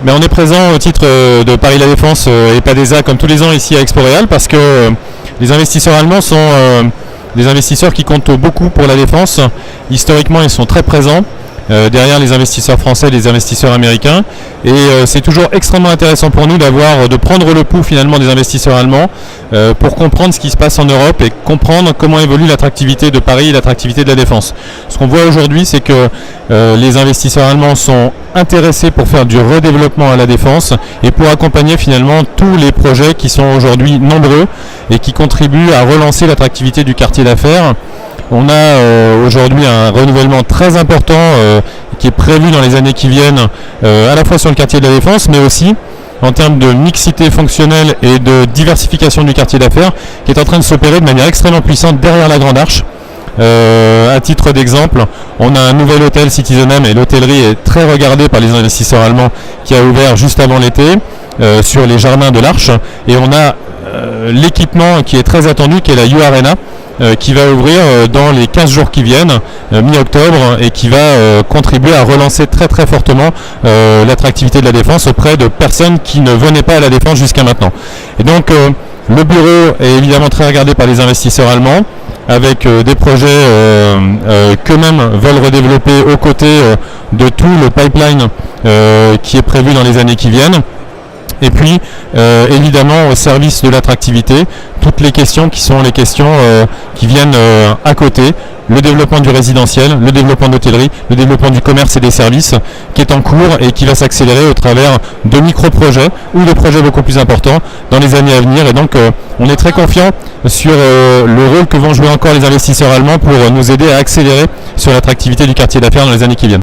Mais on est présent au titre de Paris La Défense et Padesa comme tous les ans ici à Expo Real parce que les investisseurs allemands sont des investisseurs qui comptent beaucoup pour la défense. Historiquement, ils sont très présents derrière les investisseurs français et les investisseurs américains. Et c'est toujours extrêmement intéressant pour nous de prendre le pouls finalement des investisseurs allemands pour comprendre ce qui se passe en Europe et comprendre comment évolue l'attractivité de Paris et l'attractivité de la défense. Ce qu'on voit aujourd'hui, c'est que les investisseurs allemands sont intéressés pour faire du redéveloppement à la défense et pour accompagner finalement tous les projets qui sont aujourd'hui nombreux et qui contribuent à relancer l'attractivité du quartier d'affaires. On a aujourd'hui un renouvellement très important qui est prévu dans les années qui viennent, à la fois sur le quartier de la Défense, mais aussi en termes de mixité fonctionnelle et de diversification du quartier d'affaires, qui est en train de s'opérer de manière extrêmement puissante derrière la Grande Arche. À titre d'exemple, on a un nouvel hôtel Citizenm et l'hôtellerie est très regardée par les investisseurs allemands qui a ouvert juste avant l'été sur les jardins de l'Arche. Et on a l'équipement qui est très attendu, qui est la U Arena, qui va ouvrir dans les 15 jours qui viennent, mi-octobre, et qui va contribuer à relancer très très fortement l'attractivité de la Défense auprès de personnes qui ne venaient pas à la Défense jusqu'à maintenant. Et donc le bureau est évidemment très regardé par les investisseurs allemands, avec des projets qu'eux-mêmes veulent redévelopper aux côtés de tout le pipeline qui est prévu dans les années qui viennent. Et puis, évidemment, au service de l'attractivité, toutes les questions qui sont les questions qui viennent à côté, le développement du résidentiel, le développement de l'hôtellerie, le développement du commerce et des services, qui est en cours et qui va s'accélérer au travers de micro-projets ou de projets beaucoup plus importants dans les années à venir. Et donc, on est très confiant sur le rôle que vont jouer encore les investisseurs allemands pour nous aider à accélérer sur l'attractivité du quartier d'affaires dans les années qui viennent.